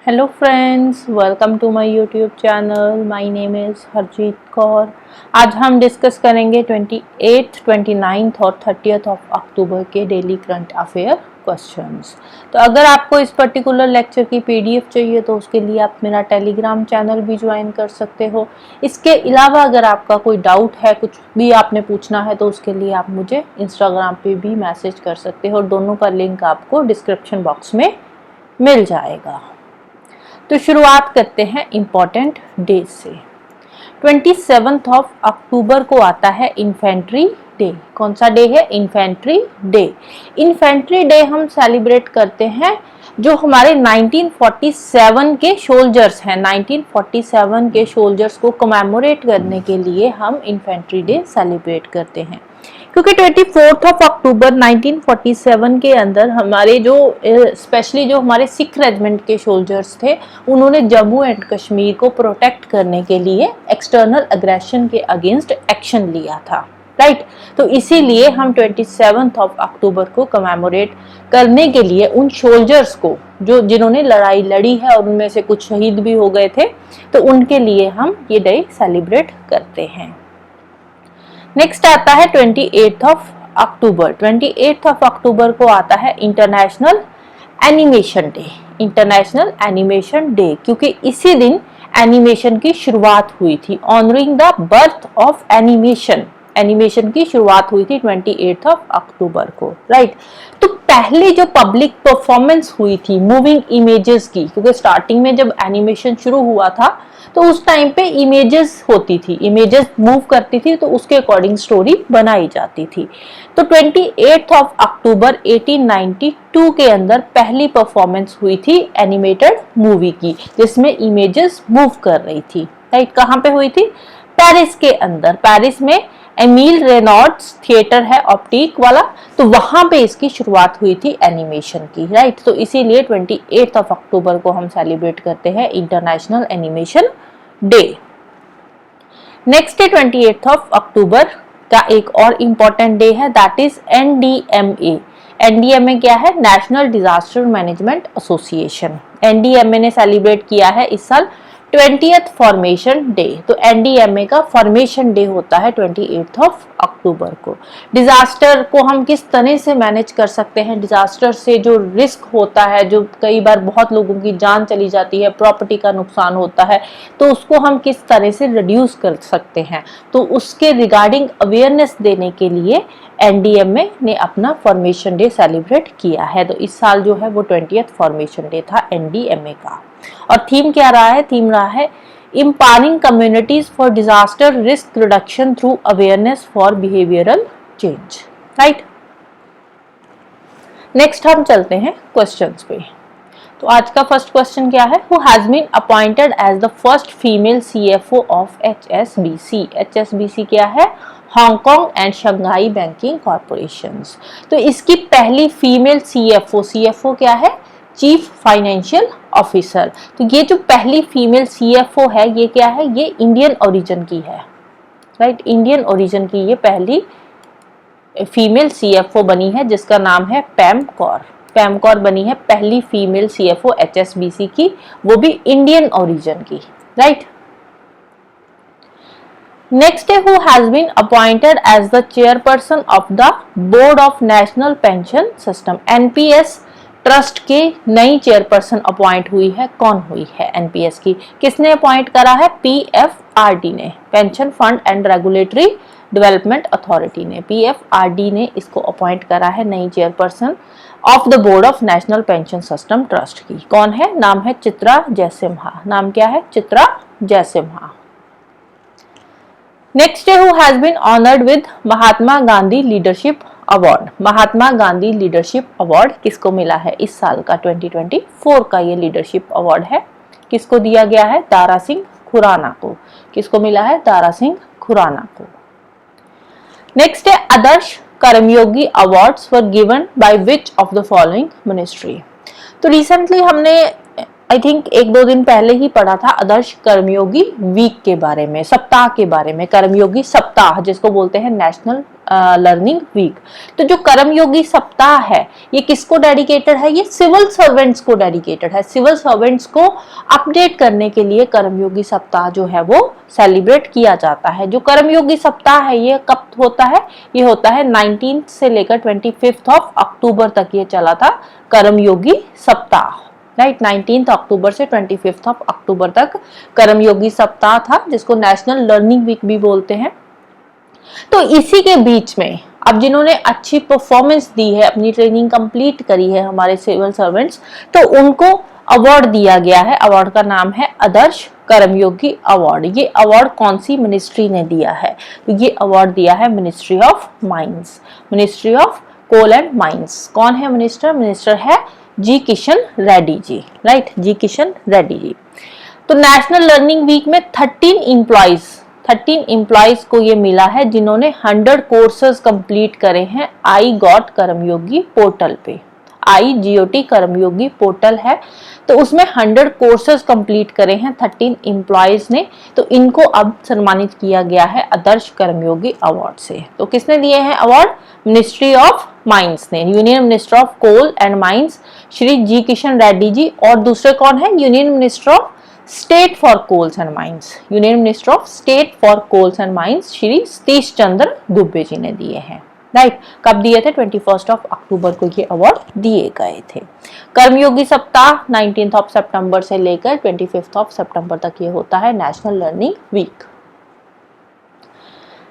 Hello friends, welcome to my YouTube channel. My name is Harjeet Kaur. आज हम discuss करेंगे 28th, 29th और 30th of October के daily current affair questions. तो अगर आपको इस पर्टिकुलर लेक्चर की पीडीएफ चाहिए तो उसके लिए आप मेरा टेलीग्राम चैनल भी ज्वाइन कर सकते हो। इसके अलावा अगर आपका कोई डाउट है, कुछ भी आपने पूछना है, तो उसके लिए आप मुझे इंस्टाग्राम पे भी मैसेज कर सकते हो। दोनों का लिंक आपको डिस्क्रिप्शन बॉक्स में मिल जाएगा। तो शुरुआत करते हैं इम्पोर्टेंट डेज से। 27 ऑफ अक्टूबर को आता है इन्फेंट्री डे। कौन सा डे है? Infantry day. इन्फेंट्री डे हम सेलिब्रेट करते हैं जो हमारे 1947 के सोल्जर्स हैं। 1947 के सोल्जर्स को कमेमोरेट करने के लिए हम इन्फेंट्री डे सेलिब्रेट करते हैं, क्योंकि 24 ऑफ अक्टूबर 1947 के अंदर हमारे जो स्पेशली जो हमारे सिख रेजिमेंट के सोल्जर्स थे, उन्होंने जम्मू एंड कश्मीर को प्रोटेक्ट करने के लिए एक्सटर्नल अग्रेशन के अगेंस्ट एक्शन लिया था, राइट। तो इसीलिए हम 27 ऑफ अक्टूबर को कमेमोरेट करने के लिए उन सोल्जर्स को जो जिन्होंने लड़ाई लड़ी है और उनमें से कुछ शहीद भी हो गए थे, तो उनके लिए हम ये डे सेलिब्रेट करते हैं। नेक्स्ट आता है 28 ऑफ अक्टूबर। 28 ऑफ अक्टूबर को आता है international animation day. International animation day क्योंकि इसी दिन एनिमेशन की शुरुआत हुई थी। Honouring the birth of animation, animation की शुरुआत हुई थी 28 ऑफ अक्टूबर को, राइट। तो पहली जो पब्लिक परफॉर्मेंस हुई थी मूविंग इमेजेस की, क्योंकि स्टार्टिंग में जब एनिमेशन शुरू हुआ था तो उस टाइम पे इमेजेस होती थी, इमेजेस मूव करती थी, तो उसके अकॉर्डिंग स्टोरी बनाई जाती थी। तो 28 ऑफ अक्टूबर 1892 के अंदर पहली परफॉर्मेंस हुई थी एनिमेटेड मूवी की, जिसमें इमेजेस मूव कर रही थी, राइट। कहाँ पे हुई थी? पेरिस के अंदर। पेरिस में एमिल रेनॉल्ड्स थिएटर है ऑप्टिक वाला, तो वहां पे इसकी शुरुआत हुई थी एनिमेशन की, राइट। तो इसीलिए 28 ऑफ अक्टूबर को हम सेलिब्रेट करते हैं international animation day. Next day 28 of October का एक और इम्पोर्टेंट डे है, दैट इज एनडीएमए। एनडीएमए क्या है? National disaster management association. NDMA ने सेलिब्रेट किया है इस साल 20th फॉर्मेशन डे। तो एनडीएमए का फॉर्मेशन डे होता है 28 ऑफ अक्टूबर को। डिजास्टर को हम किस तरह से मैनेज कर सकते हैं, डिजास्टर से जो रिस्क होता है, जो कई बार बहुत लोगों की जान चली जाती है, प्रॉपर्टी का नुकसान होता है, तो उसको हम किस तरह से रिड्यूस कर सकते हैं, तो उसके रिगार्डिंग अवेयरनेस देने के लिए एनडीएमए ने अपना फॉर्मेशन डे सेलिब्रेट किया है। तो इस साल जो है वो 20th फॉर्मेशन डे था एनडीएमए का। और थीम क्या रहा है? थीम रहा है empowering communities for disaster risk reduction through awareness for behavioral change, right? Next हम चलते हैं क्वेश्चंस पे। तो आज का फर्स्ट क्वेश्चन क्या है? Who has been appointed as the first female CFO of HSBC? HSBC क्या है? Hong Kong and Shanghai banking corporations. तो इसकी पहली फीमेल सीएफओ, सीएफओ क्या है? Chief financial officer. तो ये जो पहली फीमेल सीएफओ है ये क्या है? ये इंडियन ओरिजिन की है, राइट। इंडियन ओरिजिन की ये पहली फीमेल सीएफओ बनी है, जिसका नाम है पैम कौर। पैम कौर बनी है पहली फीमेल सीएफओ एचएसबीसी की, वो भी इंडियन ओरिजिन की, राइट। नेक्स्ट है, who has been appointed as the chairperson of the board of national pension system. NPS trust के नई चेयरपर्सन अपॉइंट हुई है। कौन हुई है एनपीएस की? किसने अपॉइंट करा है? पीएफआरडी ने, pension fund and regulatory development authority ने, पीएफआरडी ने इसको अपॉइंट करा है नई chairperson of the board of national pension system trust की। कौन है? नाम है चित्रा जयसिम्हा। नाम क्या है? चित्रा जयसिम्हा। नेक्स्ट है, who has been honoured with Mahatma Gandhi leadership award. Mahatma Gandhi leadership award किसको मिला है इस साल का? 2024 का ये लीडरशिप अवार्ड है। किसको दिया गया है? दारा सिंह खुराना को। किसको मिला है? दारा सिंह खुराना को। नेक्स्ट है, Adarsh Karmayogi awards were given by which of the following ministry. तो रिसेंटली हमने आई थिंक एक दो दिन पहले ही पढ़ा था आदर्श कर्मयोगी वीक के बारे में, सप्ताह के बारे में, कर्मयोगी सप्ताह जिसको बोलते हैं नेशनल लर्निंग वीक। तो जो कर्मयोगी सप्ताह है ये किसको डेडिकेटेड है? ये सिविल सर्वेंट्स को डेडिकेटेड है। सिविल सर्वेंट्स को अपडेट करने के लिए कर्मयोगी सप्ताह जो है वो सेलिब्रेट किया जाता है। जो कर्मयोगी सप्ताह है ये कब होता है? ये होता है 19 से लेकर 25 ऑफ अक्टूबर तक ये चला था कर्मयोगी सप्ताह, राइट। 19 अक्टूबर से 25 ऑफ अक्टूबर तक कर्मयोगी सप्ताह था, जिसको नेशनल लर्निंग वीक भी बोलते हैं। तो इसी के बीच में अब जिन्होंने अच्छी परफॉर्मेंस दी है, अपनी ट्रेनिंग कंप्लीट करी है हमारे सिविल सर्वेंट्स, तो उनको अवार्ड दिया गया है। अवार्ड का नाम है आदर्श कर्मयोगी अवार्ड। ये अवार्ड कौन सी मिनिस्ट्री ने दिया है? तो ये अवार्ड दिया है ministry of mines, ministry of coal and mines. कौन है मिनिस्टर? मिनिस्टर है G Kishan Reddy ji, right, G Kishan Reddy ji. तो नेशनल लर्निंग वीक में 13 एम्प्लॉइज को ये मिला है जिन्होंने 100 कोर्सेज कंप्लीट करे हैं आई गॉट कर्मयोगी पोर्टल पे। IGOT कर्मयोगी पोर्टल है, तो उसमें 100 कोर्सेज कंप्लीट करे हैं 13 एम्प्लॉइज ने। तो इनको अब सम्मानित किया गया है आदर्श कर्मयोगी अवार्ड से। तो किसने दिए हैं अवार्ड? मिनिस्ट्री ऑफ माइंस ने, union minister of coal and mines Shri G Kishan Reddy ji. और दूसरे कौन है? Union minister of state for coals and mines, union minister of state for coals and mines Shri Satish Chandra Dubey ji ने दिए हैं, राइट। कब दिए थे? 21 ऑफ अक्टूबर को ये अवार्ड दिए गए थे। कर्मयोगी सप्ताह 19 ऑफ सितंबर से लेकर 25 ऑफ सितंबर तक ये होता है नेशनल लर्निंग वीक।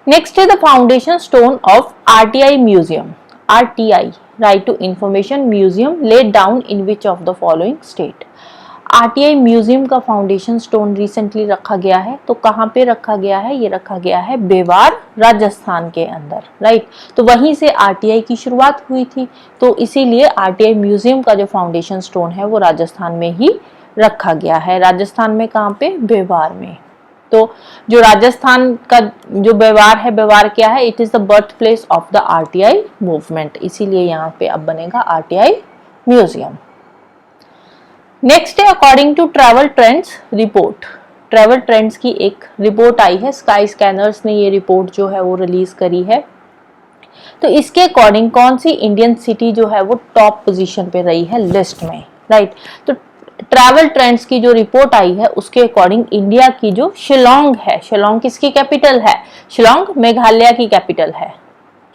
नेक्स्ट है the foundation stone of RTI museum, RTI right to information museum laid down in which of the following state. RTI museum का फाउंडेशन स्टोन रिसेंटली रखा गया है। तो कहाँ पे रखा गया है? ये रखा गया है बेवार राजस्थान के अंदर, राइट। तो वहीं से RTI की शुरुआत हुई थी, तो इसीलिए RTI म्यूजियम का जो फाउंडेशन स्टोन है वो राजस्थान में ही रखा गया है। राजस्थान में कहाँ पे? बेवार में। तो जो राजस्थान का जो बेवार है, बेवार क्या है? It is the birth place of the RTI movement, इसीलिए यहाँ पे अब बनेगा RTI म्यूजियम। नेक्स्ट है according to travel trends report. Travel trends की एक रिपोर्ट आई है, स्काई स्कैनर्स ने ये रिपोर्ट जो है वो रिलीज करी है। तो इसके अकॉर्डिंग कौन सी इंडियन सिटी जो है वो टॉप पोजीशन पे रही है लिस्ट में, राइट। तो ट्रैवल ट्रेंड्स की जो रिपोर्ट आई है उसके अकॉर्डिंग इंडिया की जो शिलोंग है, शिलोंग किसकी कैपिटल है? शिलोंग मेघालय की कैपिटल है,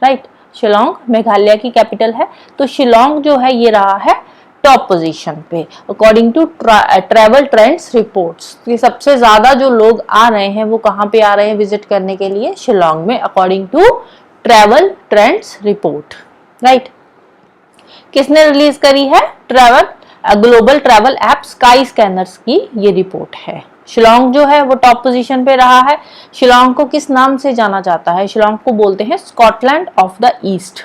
राइट। शिलोंग मेघालय की कैपिटल है। तो शिलोंग जो है ये रहा है टॉप पोजीशन पे according to travel trends reports. ये सबसे ज्यादा जो लोग आ रहे हैं वो कहाँ पे आ रहे हैं विजिट करने के लिए? शिलोंग में, according to travel trends report, right. किसने रिलीज करी है? Global travel app Skyscanners की ये रिपोर्ट है। शिलोंग जो है वो टॉप पोजीशन पे रहा है। शिलोंग को किस नाम से जाना जाता है? शिलोंग को बोलते हैं Scotland of the east,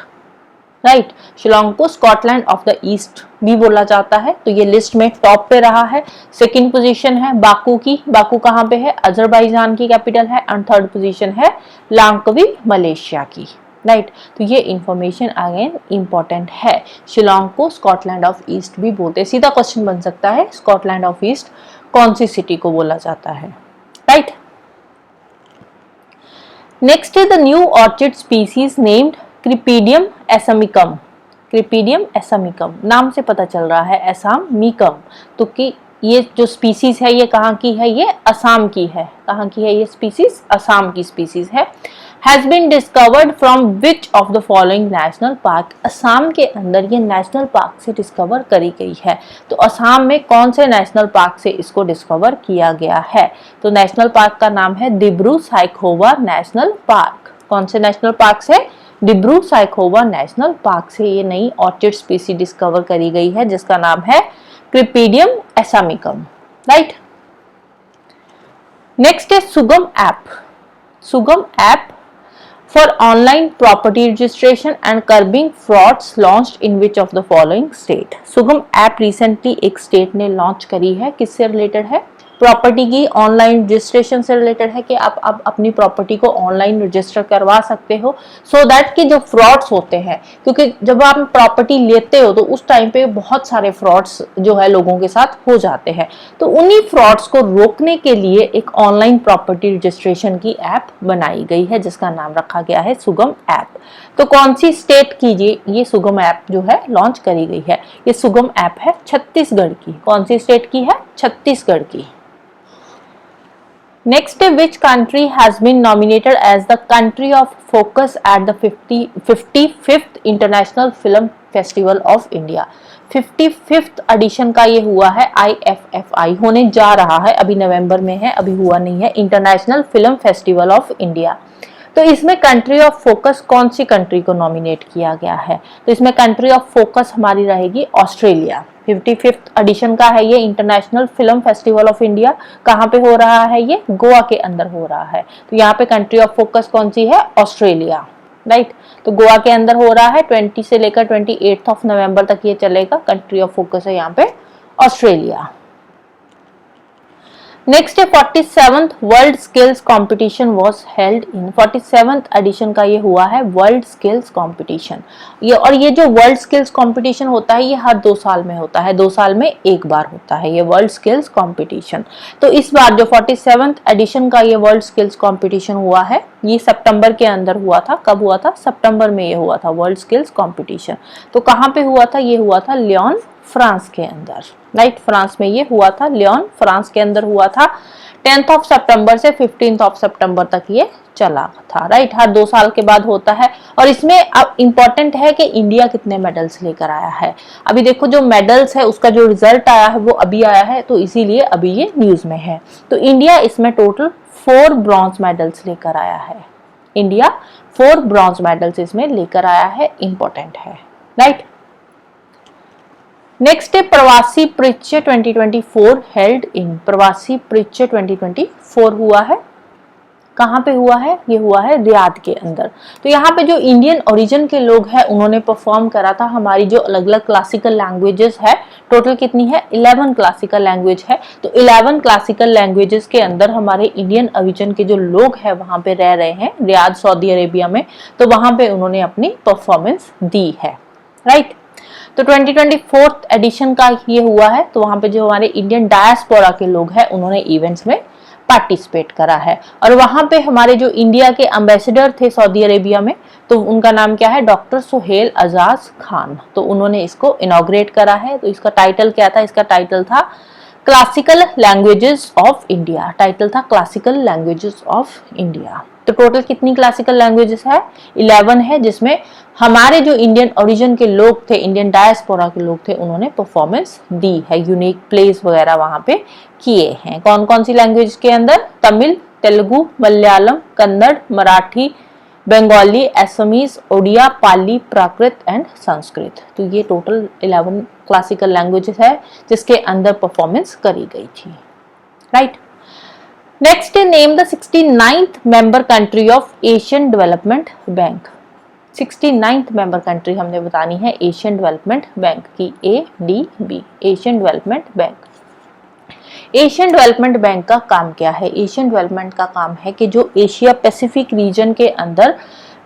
right. Shillong को स्कॉटलैंड ऑफ द ईस्ट भी बोला जाता है। तो ये लिस्ट में टॉप पे रहा है। सेकंड पोजीशन है बाकू की। बाकू कहाँ पे है? अजरबैजान की कैपिटल है। एंड थर्ड पोजीशन है लांगकवी मलेशिया की, राइट। तो ये इंफॉर्मेशन अगेन इंपॉर्टेंट है। शिलोंग को स्कॉटलैंड ऑफ ईस्ट भी बोलते हैं। सीधा क्वेश्चन बन सकता है, स्कॉटलैंड ऑफ ईस्ट कौन सी सिटी को बोला जाता है, right. Next is the new orchid species named Cypripedium assamicum. Cypripedium assamicum नाम से पता चल रहा है एसामिकम। तो कि ये जो स्पीसीज है ये कहाँ की है? ये असम की है। कहाँ की है ये स्पीसीज? असम की स्पीसीज है। Has been discovered from which of the following national park. Assam के अंदर ये नेशनल पार्क से डिस्कवर करी गई है। तो असम में कौन से नेशनल पार्क से इसको डिस्कवर किया गया है? तो नेशनल पार्क का नाम है डिब्रू साइखोवा नेशनल पार्क। कौन से नेशनल पार्क से? डिब्रू साइखोवा नेशनल पार्क से ये नई ऑर्चिड स्पीसी डिस्कवर करी गई है जिसका नाम है क्रिपीडियम एसामिकम, राइट। नेक्स्ट है सुगम ऐप। सुगम app for online property registration and curbing frauds launched in which of the following state. सुगम ऐप रिसेंटली एक स्टेट ने लॉन्च करी है। किससे रिलेटेड है? प्रॉपर्टी की ऑनलाइन रजिस्ट्रेशन से रिलेटेड है कि आप अपनी प्रॉपर्टी को ऑनलाइन रजिस्टर करवा सकते हो, सो दैट कि जो फ्रॉड्स होते हैं, क्योंकि जब आप प्रॉपर्टी लेते हो तो उस टाइम पे बहुत सारे फ्रॉड्स जो है लोगों के साथ हो जाते हैं, तो उन्हीं फ्रॉड्स को रोकने के लिए एक ऑनलाइन प्रॉपर्टी रजिस्ट्रेशन की ऐप बनाई गई है जिसका नाम रखा गया है सुगम ऐप। तो कौन सी स्टेट की ये सुगम ऐप जो है लॉन्च करी गई है? ये सुगम ऐप है छत्तीसगढ़ की। कौन सी स्टेट की है? छत्तीसगढ़ की। Next, which country has been nominated as the country of focus at the 55th International Film Festival of India? 55th edition का ये हुआ है, IFFI होने जा रहा है, अभी नवंबर में है, अभी हुआ नहीं है, international film festival of India. तो इसमें कंट्री ऑफ फोकस कौन सी कंट्री को नॉमिनेट किया गया है? तो इसमें कंट्री ऑफ फोकस हमारी रहेगी ऑस्ट्रेलिया। 55th एडिशन का है ये international film festival of India. कहाँ पे हो रहा है? ये गोवा के अंदर हो रहा है। तो यहाँ पे कंट्री ऑफ फोकस कौन सी है? Australia, right. तो गोवा के अंदर हो रहा है, 20 से लेकर 28 नवंबर तक ये चलेगा। कंट्री ऑफ फोकस है यहाँ पे ऑस्ट्रेलिया। नेक्स्ट है 47th world skills competition was held in. 47th edition का ये हुआ है वर्ल्ड स्किल्स कंपटीशन। ये जो वर्ल्ड स्किल्स कंपटीशन होता है ये हर 2 साल में होता है, 2 साल में एक बार होता है ये वर्ल्ड स्किल्स कंपटीशन। तो इस बार जो 47th एडिशन का ये वर्ल्ड स्किल्स कंपटीशन हुआ है ये सितंबर के अंदर हुआ था। कब हुआ था? सितंबर में ये हुआ था वर्ल्ड स्किल्स कंपटीशन। तो कहाँ पे हुआ था? ये हुआ था लियोन, फ्रांस के अंदर, राइट। फ्रांस में ये हुआ था, लियोन फ्रांस के अंदर हुआ था। 10 सितंबर से 15 सितंबर तक ये चला था, राइट। हर 2 साल के बाद होता है। और इसमें अब इंपॉर्टेंट है कि इंडिया कितने मेडल्स लेकर आया है। अभी देखो जो मेडल्स है उसका जो रिजल्ट आया है वो अभी आया है, तो इसीलिए अभी ये न्यूज में है। तो इंडिया इसमें टोटल 4 ब्रॉन्ज मेडल्स लेकर आया है। इंडिया 4 ब्रॉन्ज मेडल्स इसमें लेकर आया है, इंपॉर्टेंट है, राइट। नेक्स्ट है प्रवासी परिचय 2024 हेल्ड इन। प्रवासी परिचय 2024 हुआ है, कहाँ पे हुआ है? ये हुआ है रियाद के अंदर। तो यहाँ पे जो इंडियन ओरिजिन के लोग हैं उन्होंने परफॉर्म करा था। हमारी जो अलग अलग क्लासिकल लैंग्वेजेस है, टोटल कितनी है? 11 क्लासिकल लैंग्वेज है। तो 11 क्लासिकल लैंग्वेजेस के अंदर हमारे इंडियन ओरिजिन के जो लोग हैं वहां पे रह रहे हैं रियाद, सऊदी अरेबिया में, तो वहां पे उन्होंने अपनी परफॉर्मेंस दी है, राइट। तो 2024 एडिशन का ये हुआ है। तो वहां पे जो हमारे इंडियन डायस्पोरा के लोग हैं उन्होंने इवेंट्स में पार्टिसिपेट करा है। और वहां पे हमारे जो इंडिया के एम्बेसडर थे सऊदी अरेबिया में, तो उनका नाम क्या है? डॉक्टर सुहेल अजाज खान। तो उन्होंने इसको इनॉग्रेट करा है। तो इसका टाइटल क्या था? इसका टाइटल था classical languages of India. Title था क्लासिकल लैंग्वेजेस ऑफ इंडिया। तो टोटल कितनी क्लासिकल लैंग्वेजेस है? 11 है, जिसमें हमारे जो इंडियन ओरिजिन के लोग थे, इंडियन डायस्पोरा के लोग थे, उन्होंने परफॉर्मेंस दी है, यूनिक प्लेस वगैरह वहां पे किए हैं। कौन कौन सी लैंग्वेज के अंदर? Tamil, Telugu, Malayalam, Kannada, Marathi, Bengali, Assamese, Odia, Pali, Prakrit and Sanskrit. तो ये टोटल 11 क्लासिकल लैंग्वेजेस है जिसके अंदर परफॉर्मेंस करी गई थी, right. Next name the 69th member country of Asian development bank. 69th member country हमने बतानी है एशियन डेवलपमेंट बैंक की, ADB, Asian development bank. Asian development bank का काम क्या है? एशियन डेवलपमेंट का काम है कि जो एशिया पैसिफिक रीजन के अंदर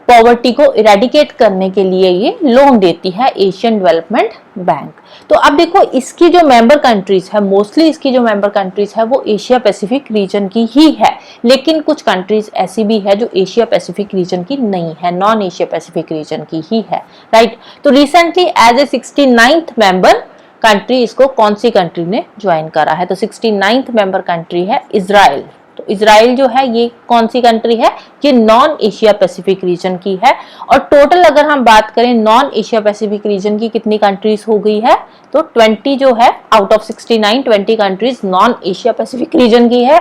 पॉवर्टी को इरेडिकेट करने के लिए ये लोन देती है एशियन डेवलपमेंट बैंक। तो अब देखो इसकी जो मेंबर कंट्रीज है, मोस्टली इसकी जो मेंबर कंट्रीज है वो एशिया पैसिफिक रीजन की ही है, लेकिन कुछ कंट्रीज ऐसी भी है जो एशिया पैसिफिक रीजन की नहीं है, नॉन एशिया पैसिफिक रीजन की ही है, राइट। तो recently as a 69th member country इसको कौन सी कंट्री ने ज्वाइन करा है? तो 69th मेंबर कंट्री है इजराइल। तो इजराइल जो है ये कौन सी कंट्री है? ये नॉन एशिया पैसिफिक रीजन की है। और टोटल अगर हम बात करें नॉन एशिया पैसिफिक रीजन की कितनी कंट्रीज हो गई है? तो 20 जो है out of 69, 20 countries non Asia Pacific region की है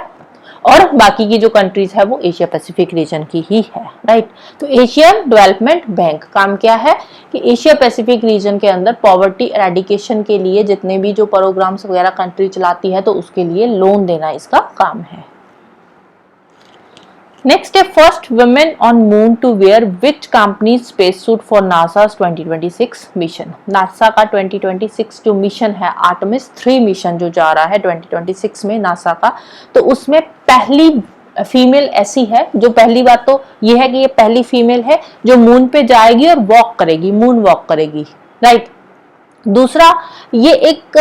और बाकी की जो कंट्रीज है वो एशिया पैसिफिक रीजन की ही है, राइट। तो एशियन डेवलपमेंट बैंक काम क्या है कि एशिया पैसिफिक रीजन के अंदर पॉवर्टी एरेडिकेशन के लिए जितने भी जो प्रोग्राम्स वगैरह कंट्री चलाती है तो उसके लिए लोन देना इसका काम है। नेक्स्ट है first women on moon to wear which company space suit for NASA 2026 mission. NASA का 2026 जो मिशन है आर्टेमिस 3 मिशन जो जा रहा है 2026 में नासा का, तो उसमें पहली फीमेल ऐसी है जो, पहली बात तो ये है कि ये पहली फीमेल है जो मून पे जाएगी और वॉक करेगी, मून वॉक करेगी, राइट। दूसरा, ये एक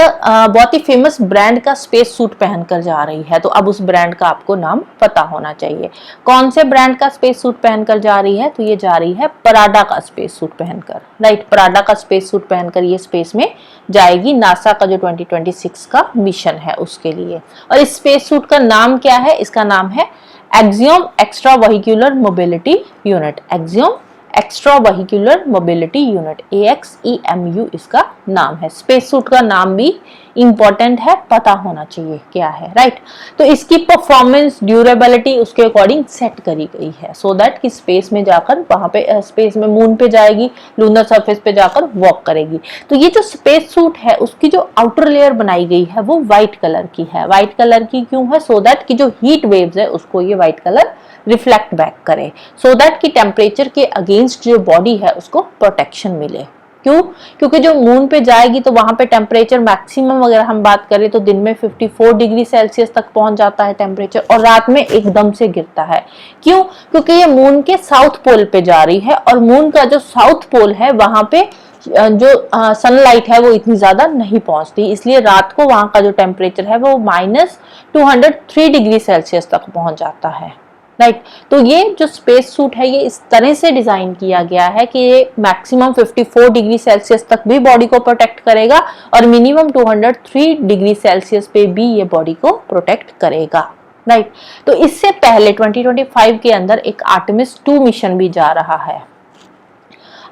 बहुत ही फेमस ब्रांड का स्पेस सूट पहनकर जा रही है, तो अब उस ब्रांड का आपको नाम पता होना चाहिए। कौन से ब्रांड का स्पेस सूट पहनकर जा रही है, तो ये जा रही है पराडा का स्पेस सूट पहनकर, राइट। पराडा का स्पेस सूट पहनकर ये स्पेस में जाएगी, नासा का जो 2026 का मिशन है उसके लिए। और इस स्पेस सूट का नाम क्या है, इसका नाम है axiom extra vehicular mobility unit. Axiom extra vehicular mobility unit, AXEMU इसका नाम है। स्पेस सूट का नाम भी इंपॉर्टेंट है, पता होना चाहिए क्या है, राइट। तो इसकी परफॉर्मेंस ड्यूरेबिलिटी उसके अकॉर्डिंग सेट करी गई है, सो दैट कि स्पेस में जाकर वहां पे स्पेस में मून पे जाएगी, लूनर सरफेस पे जाकर वॉक करेगी। तो ये जो स्पेस सूट है उसकी जो आउटर लेयर बनाई गई है वो व्हाइट कलर की है। व्हाइट कलर की क्यों है, सो दैट कि जो हीट वेव्स है उसको ये व्हाइट कलर रिफ्लेक्ट बैक करे, सो दैट कि टेम्परेचर के अगेंस्ट जो बॉडी है उसको प्रोटेक्शन मिले। क्यों, क्योंकि जो मून पे जाएगी तो वहां पे टेम्परेचर मैक्सिमम अगर हम बात करें तो दिन में 54 डिग्री सेल्सियस तक पहुंच जाता है टेम्परेचर, और रात में एकदम से गिरता है। क्यों, क्योंकि ये मून के साउथ पोल पे जा रही है, और मून का जो साउथ पोल है वहां पे जो सनलाइट है वो इतनी ज्यादा नहीं पहुंचती, इसलिए रात को वहां का जो टेम्परेचर है वो -203 डिग्री सेल्सियस तक पहुंच जाता है, राइट। तो ये जो स्पेस सूट है ये इस तरह से डिजाइन किया गया है कि ये मैक्सिमम 54 डिग्री सेल्सियस तक भी बॉडी को प्रोटेक्ट करेगा, और मिनिमम 203 डिग्री सेल्सियस पे भी ये बॉडी को प्रोटेक्ट करेगा, राइट। तो इससे पहले 2025 के अंदर एक आर्टेमिस 2 मिशन भी जा रहा है।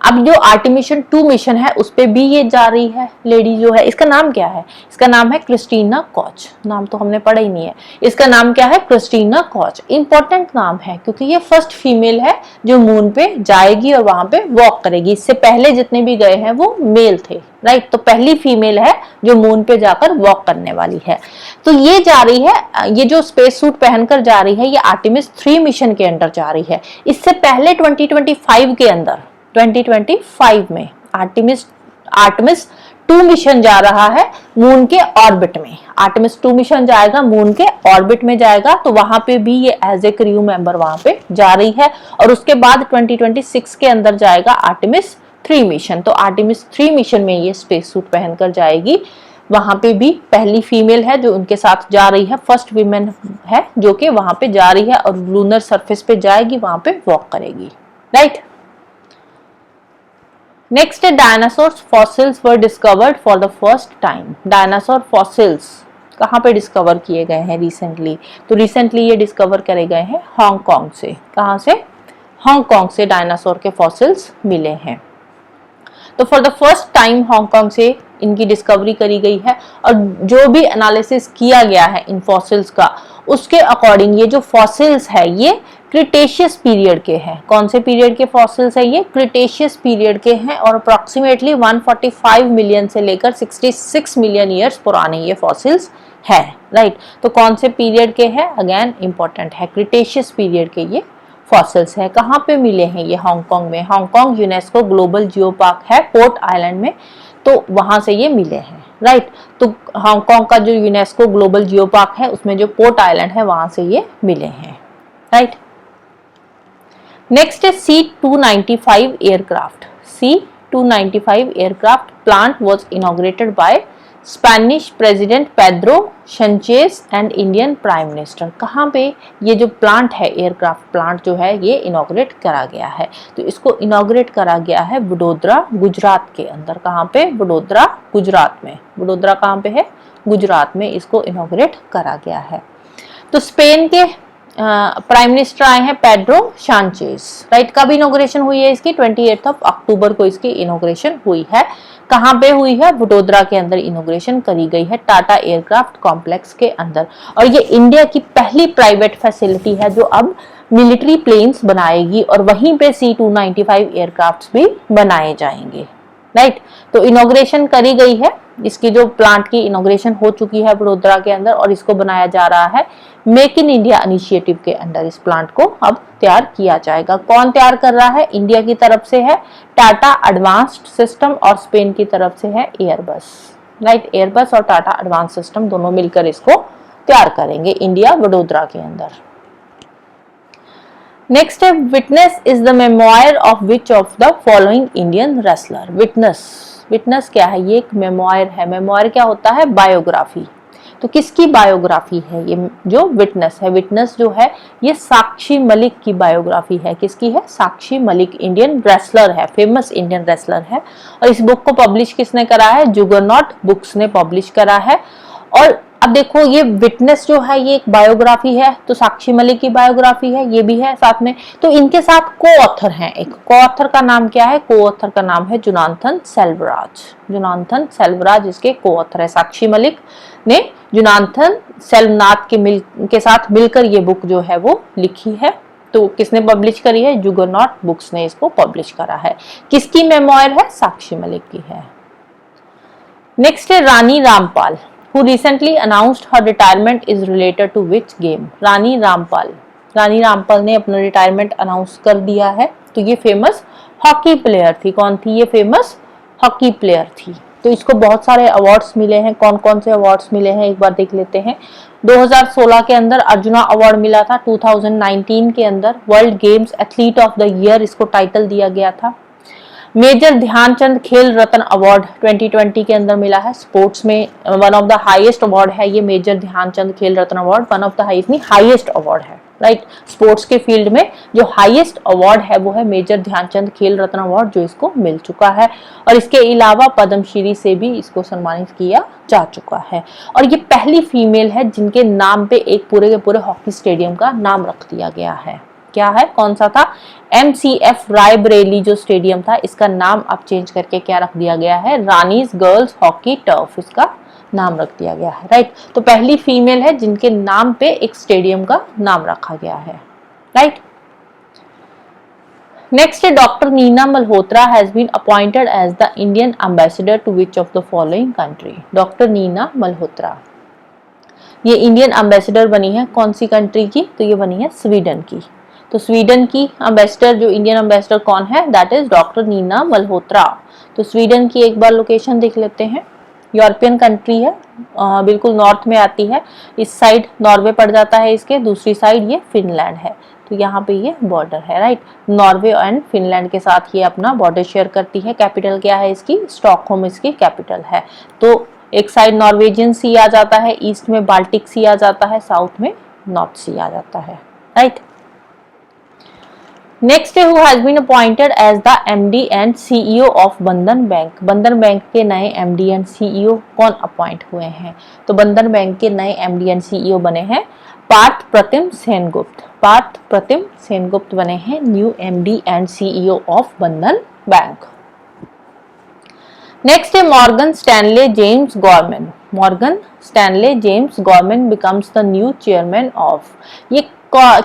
अब जो आर्टेमिस 2 मिशन है उस पे भी ये जा रही है लेडी जो है, इसका नाम क्या है, इसका नाम है क्रिस्टीना कॉच। नाम तो हमने पढ़ा ही नहीं है, इसका नाम क्या है, क्रिस्टीना कॉच। इंपॉर्टेंट नाम है क्योंकि ये फर्स्ट फीमेल है जो मून पे जाएगी और वहां पे वॉक करेगी। इससे पहले जितने भी गए हैं वो मेल थे, राइट। तो पहली फीमेल है जो मून पे जाकर वॉक करने वाली है। तो ये जा रही है, ये जो स्पेस सूट पहनकर जा रही है ये आर्टेमिस 3 मिशन के अंदर जा रही है। इससे पहले 2025 के अंदर 2025 में आर्टेमिस 2 मिशन जा रहा है मून के ऑर्बिट में। आर्टेमिस 2 मिशन जाएगा मून के ऑर्बिट में जाएगा, तो वहां पे भी ये एज ए क्रू मेंबर वहां पे जा रही है। और उसके बाद 2026 के अंदर जाएगा आर्टेमिस 3 मिशन। तो आर्टेमिस 3 मिशन में ये स्पेस सूट पहनकर जाएगी, वहां पे भी पहली फीमेल है जो उनके साथ जा रही है, फर्स्ट वीमेन है जो कि वहां पे जा रही है और लूनर सरफेस पे जाएगी, वहां पे वॉक करेगी, राइट। नेक्स्ट है dinosaur fossils were discovered for the first time. Dinosaur fossils कहाँ पे डिस्कवर किए गए हैं रिसेंटली, तो रिसेंटली ये डिस्कवर करे गए हैं हांगकांग से। कहाँ से, हांगकांग से डायनासोर के फॉसिल्स मिले हैं। तो for the first time Hong Kong से इनकी डिस्कवरी करी गई है, और जो भी एनालिसिस किया गया है इन फॉसिल्स का उसके अकॉर्डिंग ये जो फॉसिल्स है ये क्रिटेशियस पीरियड के हैं। कौन से पीरियड के फॉसिल्स है ये, क्रिटेशियस पीरियड के हैं, और अप्रोक्सीमेटली 145 मिलियन से लेकर 66 मिलियन ईयर्स पुराने ये फॉसिल्स है, राइट। तो कौन से पीरियड के हैं, अगेन इंपॉर्टेंट है, क्रिटेशियस पीरियड के ये फॉसिल्स है। कहाँ पे मिले हैं ये, हांगकांग में। Hong Kong UNESCO global geo park है पोर्ट आइलैंड में, तो वहां से ये मिले हैं, राइट। तो हांगकांग का जो यूनेस्को ग्लोबल जियो पार्क है उसमें जो पोर्ट आइलैंड है वहां से ये मिले हैं, राइट। नेक्स्ट है C-295 aircraft. C-295 aircraft plant was inaugurated bye Spanish president Pedro Sanchez and Indian prime minister. कहाँ पे ये जो प्लांट है, एयरक्राफ्ट प्लांट जो है ये इनॉग्रेट करा गया है, तो इसको इनॉग्रेट करा गया है वडोदरा गुजरात के अंदर। कहाँ पे, वडोदरा गुजरात में। वडोदरा कहाँ पे है, गुजरात में इसको इनॉग्रेट करा गया है। तो स्पेन के प्राइम मिनिस्टर आए हैं पेड्रो सांचेज, राइट। कब इनॉग्रेशन हुई है इसकी, 28 अक्टूबर को इसकी इनॉग्रेशन हुई है। कहाँ पे हुई है, वडोदरा के अंदर इनॉग्रेशन करी गई है टाटा एयरक्राफ्ट कॉम्प्लेक्स के अंदर। और ये इंडिया की पहली प्राइवेट फैसिलिटी है जो अब मिलिट्री प्लेन्स बनाएगी, और वहीं पे C-295 एयरक्राफ्ट भी बनाए जाएंगे, राइट। तो इनॉग्रेशन करी गई है, इसकी जो प्लांट की इनॉग्रेशन हो चुकी है वडोदरा के अंदर, और इसको बनाया जा रहा है मेक इन इंडिया इनिशिएटिव के अंडर। इस प्लांट को अब तैयार किया जाएगा। कौन तैयार कर रहा है? इंडिया की तरफ से है टाटा एडवांस्ड सिस्टम और स्पेन की तरफ से है एयरबस, राइट। एयरबस और टाटा एडवांस सिस्टम दोनों मिलकर इसको तैयार करेंगे इंडिया वडोदरा के अंदर। नेक्स्ट है witness is the memoir of which of the following Indian wrestler. Witness क्या है? ये एक मेमोयर है। मेमोयर क्या होता है? बायोग्राफी। तो किसकी बायोग्राफी है ये जो विटनेस है? विटनेस जो है ये साक्षी मलिक की बायोग्राफी है। किसकी है? साक्षी मलिक, इंडियन रेसलर है, फेमस इंडियन रेसलर है। और इस बुक को पब्लिश किसने करा है? जुगरनॉट बुक्स ने पब्लिश करा है। और अब देखो ये विटनेस जो है ये एक बायोग्राफी है, तो साक्षी मलिक की बायोग्राफी है, ये भी है साथ में। तो इनके साथ को ऑथर हैं। एक को ऑथर का नाम क्या है? को ऑथर का नाम है जोनाथन सेल्वराज। जोनाथन सेल्वराज इसके को ऑथर है। साक्षी मलिक ने जोनाथन सेल्वनाथ के साथ मिलकर ये बुक जो है वो लिखी है। तो किसने पब्लिश करी है? जुगरनॉट बुक्स ने इसको पब्लिश करा है। किसकी मेमोयर है? साक्षी मलिक की है। नेक्स्ट है Rani Rampal, who recently announced her retirement is related to which game? Rani Rampal ने अपना रिटायरमेंट अनाउंस कर दिया है। तो ये फेमस हॉकी प्लेयर थी। कौन थी ये? फेमस हॉकी प्लेयर थी। तो इसको बहुत सारे अवार्ड्स मिले हैं। कौन कौन से अवार्ड्स मिले हैं एक बार देख लेते हैं। 2016 के अंदर अर्जुना अवार्ड मिला था। 2019 के अंदर world games athlete of the year इसको टाइटल दिया गया था। मेजर ध्यानचंद खेल रत्न अवार्ड 2020 के अंदर मिला है। स्पोर्ट्स में one of the highest award है ये major Dhyanchand Khel Ratna award. One of the highest award है, राइट। स्पोर्ट्स के फील्ड में जो हाईएस्ट अवार्ड है वो है मेजर ध्यानचंद खेल रत्न अवार्ड, जो इसको मिल चुका है। और इसके अलावा पद्मश्री से भी इसको सम्मानित किया जा चुका है। और ये पहली फीमेल है जिनके नाम पे एक पूरे के पूरे हॉकी स्टेडियम का नाम रख दिया गया है। क्या है? कौन सा था? MCF रायबरेली जो स्टेडियम था, इसका नाम अब चेंज करके क्या रख दिया गया है? रानीज गर्ल्स हॉकी टर्फ इसका नाम रख दिया गया है, राइट। तो पहली फीमेल है जिनके नाम पे एक स्टेडियम का नाम रखा गया है, राइट। नेक्स्ट है doctor Nina Malhotra has been appointed as the Indian ambassador to which of the following country. Doctor Nina Malhotra ये इंडियन एम्बेसडर बनी है। कौन सी कंट्री की? तो ये बनी है स्वीडन की। तो स्वीडन की एम्बेसडर जो इंडियन एम्बेसडर कौन है? That is doctor Nina Malhotra. तो स्वीडन की एक बार लोकेशन देख लेते हैं। यूरोपियन कंट्री है, बिल्कुल नॉर्थ में आती है। इस साइड नॉर्वे पड़ जाता है इसके, दूसरी साइड ये फिनलैंड है। तो यहाँ पे ये बॉर्डर है, राइट। नॉर्वे एंड फिनलैंड के साथ ये अपना बॉर्डर शेयर करती है। कैपिटल क्या है इसकी? स्टॉकहोम इसकी कैपिटल है। तो एक साइड नॉर्वेजियन सी आ जाता है, ईस्ट में बाल्टिक सी आ जाता है, साउथ में नॉर्थ सी आ जाता है, right. Next who has been appointed as the MD and CEO of Bandhan bank. Bandhan bank के नए MD एंड CEO कौन अपॉइंट हुए हैं? तो बंधन बैंक के नए MD एंड CEO बने हैं पार्थ प्रतिम सेनगुप्त। पार्थ प्रतिम सेनगुप्त बने हैं new MD and CEO of Bandhan bank. Next है Morgan Stanley James government. Morgan Stanley James government becomes the new chairman of. ये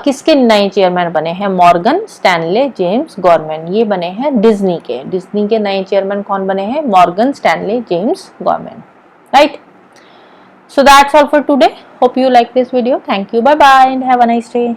किसके नए चेयरमैन बने हैं? Morgan Stanley James government. ये बने हैं डिज्नी के। डिज्नी के नए चेयरमैन कौन बने हैं? Morgan Stanley James government, right. So that's all for today. Hope you like this video. Thank you. Bye bye and have a nice day.